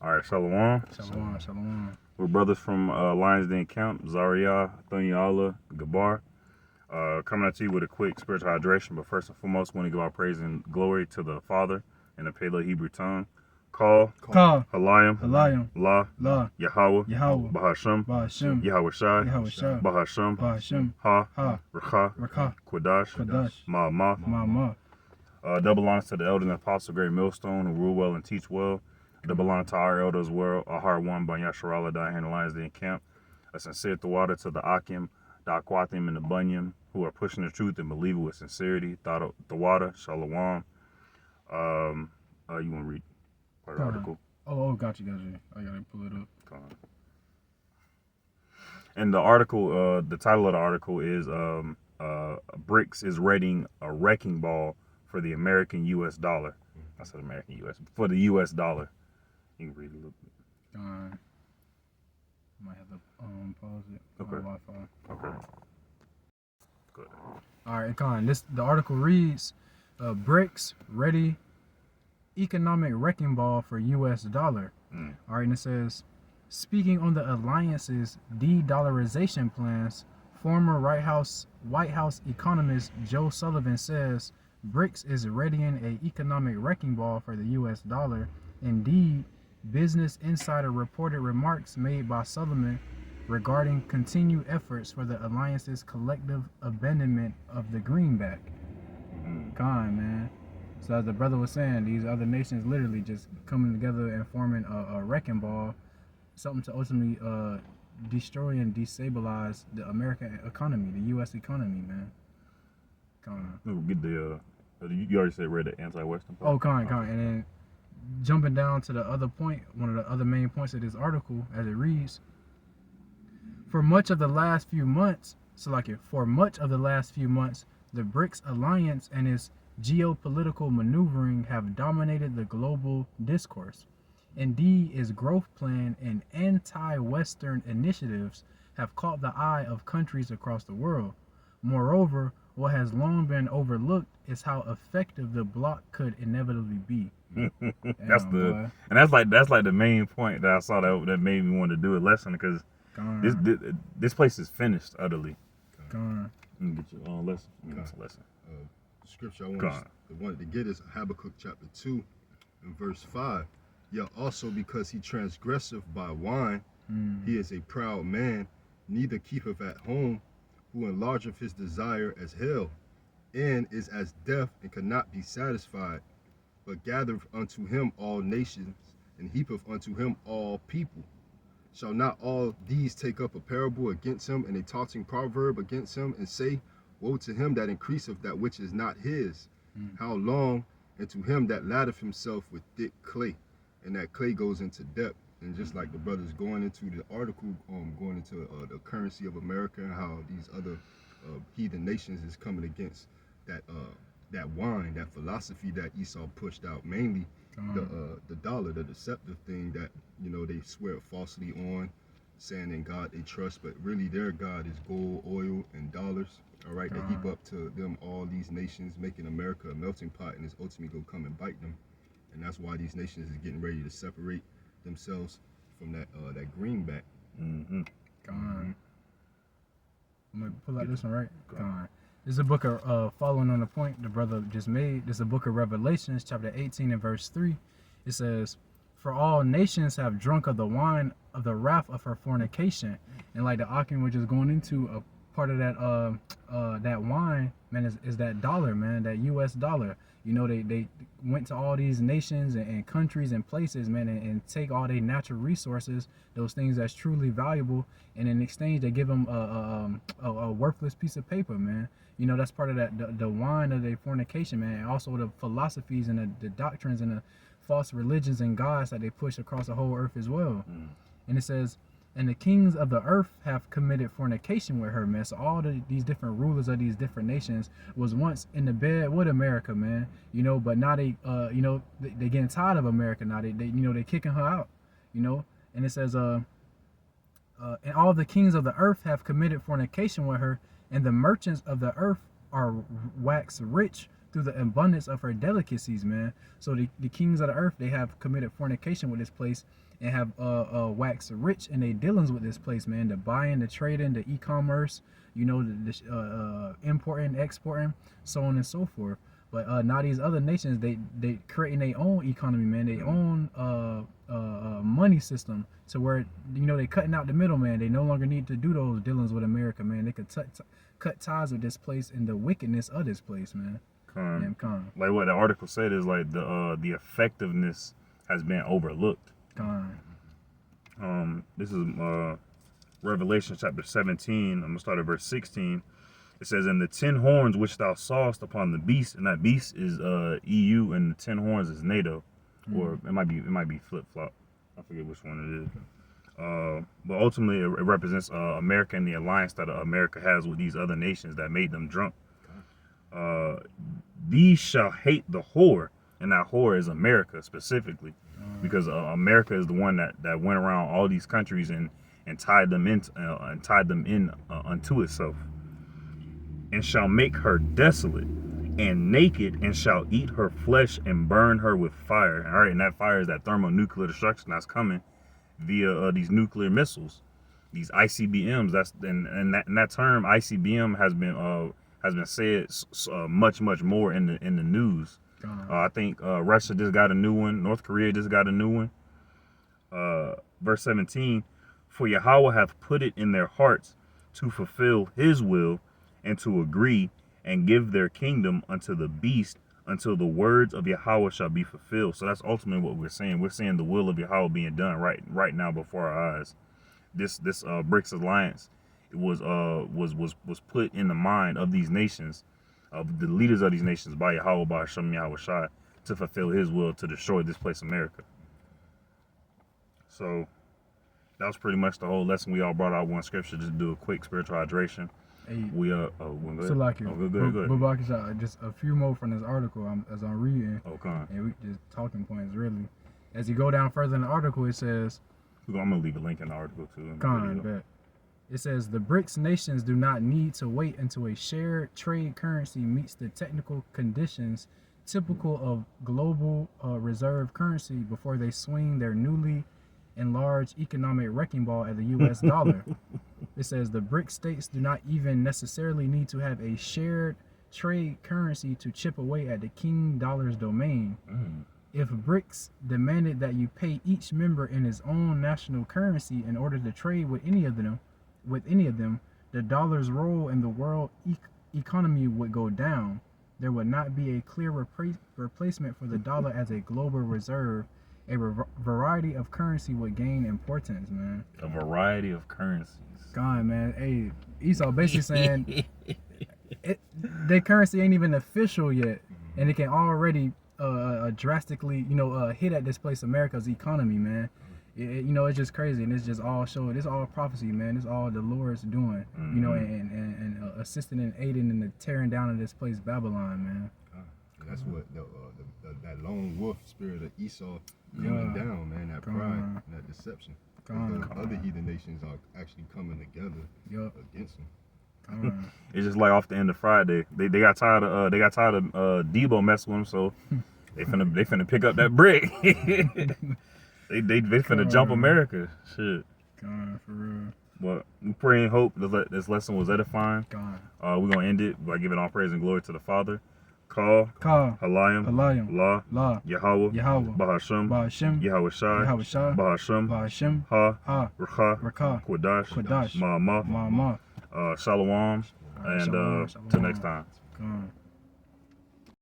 All right, Shalom. Shalom, shalom. We're brothers from Lions Den Camp, Zaria, Thunyala, Gabar. Coming at you with a quick spiritual hydration, but first and foremost, we want to give our praise and glory to the Father in the Paleo Hebrew tongue. Ka, Halayim, La, Yahweh, Bahashem, Yahweh Shai, Bahashem, Ha, Rakha, Quadash, Ma. Double honors to the elder and apostle, great millstone, who rule well and teach well. Double honor to our elders, world, a heart won by Yasharallah, die in the Lions Den Camp. A sincere water to the Akim, the Aquatim, and the Bunyam, who are pushing the truth and believe it with sincerity. The water, Shalom. You want to read part of the article? Oh, got you. I gotta pull it up. And the article, the title of the article is BRICS is readying a wrecking ball for the American U.S. dollar. I said American U.S. For the U.S. dollar. You can read it a little bit. Might have to pause it. Okay. Wi-Fi. Okay. Good. All right, the article reads, BRICS ready economic wrecking ball for U.S. dollar. All right, and it says, speaking on the alliance's de-dollarization plans, former White House economist Joe Sullivan says BRICS is readying an economic wrecking ball for the U.S. dollar. Indeed, Business Insider reported remarks made by Sullivan regarding continued efforts for the alliance's collective abandonment of the greenback. Man. So as the brother was saying, these other nations literally just coming together and forming a wrecking ball, something to ultimately destroy and destabilize the American economy, the U.S. economy, man. We'll get the, you already said read the anti-Western part? Oh, and then jumping down to the other point, one of the other main points of this article, as it reads, for much of the last few months, the BRICS alliance and its geopolitical maneuvering have dominated the global discourse. Indeed, its growth plan and anti-Western initiatives have caught the eye of countries across the world. Moreover, what has long been overlooked is how effective the bloc could inevitably be. That's like the main point that I saw that made me want to do a lesson, because this place is finished utterly. Let me get your own lesson. The scripture I wanted to get is Habakkuk chapter 2 and verse 5. Yet also because he transgresseth by wine, he is a proud man, neither keepeth at home, who enlargeth his desire as hell, and is as deaf and cannot be satisfied, but gathereth unto him all nations, and heapeth unto him all people. Shall not all these take up a parable against him, and a taunting proverb against him, and say, woe to him that increaseth that which is not his? How long? And to him that laddeth himself with thick clay. And that clay goes into depth. And just like the brothers going into the article, going into the currency of America, and how these other heathen nations is coming against that wine, that philosophy that Esau pushed out, mainly the dollar, the deceptive thing that, they swear falsely on, saying in God they trust, but really their God is gold, oil, and dollars. All right, they heap up to them all these nations, making America a melting pot, and it's ultimately gonna come and bite them. And that's why these nations is getting ready to separate themselves from that greenback. I'm gonna pull out this one, right? This is a book of following on the point the brother just made. This is a book of Revelations, chapter 18 and verse 3. It says, for all nations have drunk of the wine of the wrath of her fornication. And like the Akim was just going into, a part of that wine, man, is that dollar, man, that U.S. dollar. They went to all these nations and countries and places, man, and take all their natural resources, those things that's truly valuable, and in exchange they give them a worthless piece of paper, man. That's part of that the wine of their fornication, man. And also the philosophies and the doctrines and the false religions and gods that they push across the whole earth as well. And it says, and the kings of the earth have committed fornication with her, man. So all these different rulers of these different nations was once in the bed with America, man. But now they getting tired of America now. They kicking her out, And it says, and all the kings of the earth have committed fornication with her, and the merchants of the earth are waxed rich through the abundance of her delicacies, man. So the kings of the earth, they have committed fornication with this place, and have waxed rich in their dealings with this place, man. The buying, the trading, the e-commerce, the importing, exporting, so on and so forth. But now these other nations, they creating their own economy, man, their own money system, to where they cutting out the middleman. They no longer need to do those dealings with America, man. They could cut ties with this place and the wickedness of this place, man. Like what the article said is like the effectiveness has been overlooked. This is Revelation chapter 17. I'm gonna start at verse 16. It says, "And the 10 horns which thou sawest upon the beast," and that beast is EU, and the 10 horns is NATO, or it might be flip flop. I forget which one it is. But ultimately, it represents America and the alliance that America has with these other nations that made them drunk. These shall hate the whore, and that whore is America specifically, because America is the one that went around all these countries and tied them in unto itself, and shall make her desolate and naked, and shall eat her flesh and burn her with fire. All right, and that fire is that thermonuclear destruction that's coming via these nuclear missiles, these ICBMs. And that term ICBM has been said much more in the news. I think Russia just got a new one. North Korea just got a new one. Verse 17, "For Yahweh hath put it in their hearts to fulfill his will, and to agree and give their kingdom unto the beast, until the words of Yahweh shall be fulfilled." So that's ultimately what we're saying. We're seeing the will of Yahweh being done right now before our eyes. This BRICS alliance was put in the mind of these nations, of the leaders of these nations, by Yahweh, by Hashem Yahweh Shai, to fulfill his will to destroy this place, America. So that was pretty much the whole lesson. We all brought out one scripture just to do a quick spiritual hydration. Hey, We go ahead. Just a few more from this article as I'm reading. And we just talking points really. As you go down further in the article, it says, I'm gonna leave a link in the article too. It says the BRICS nations do not need to wait until a shared trade currency meets the technical conditions typical of global reserve currency before they swing their newly enlarged economic wrecking ball at the US dollar. It says the BRICS states do not even necessarily need to have a shared trade currency to chip away at the king dollar's domain. If BRICS demanded that you pay each member in his own national currency in order to trade with any of them, the dollar's role in the world economy would go down. There would not be a clear replacement for the dollar as a global reserve. A variety of currency would gain importance, man. A variety of currencies. Man. Hey, Esau basically saying their currency ain't even official yet, and it can already drastically, hit at this place, America's economy, man. It's just crazy, and it's just all showing. It's all prophecy, man. It's all the Lord's doing, and assisting and aiding in the tearing down of this place, Babylon, man. That's what that lone wolf spirit of Esau coming down, man. That pride, and that deception. The other heathen nations are actually coming together against them. It's just like off the end of Friday. They got tired of Debo messing with them, so they finna pick up that brick. they finna jump America. Shit. For real. But we pray and hope that this lesson was edifying. We're gonna end it by giving all praise and glory to the Father. Ka, Halayim, La, Yahweh, Bahashem, Yahweh Shai, Bahashem, Ha, Rakha, Quadash, Ma'amah, Shalom, and till next time.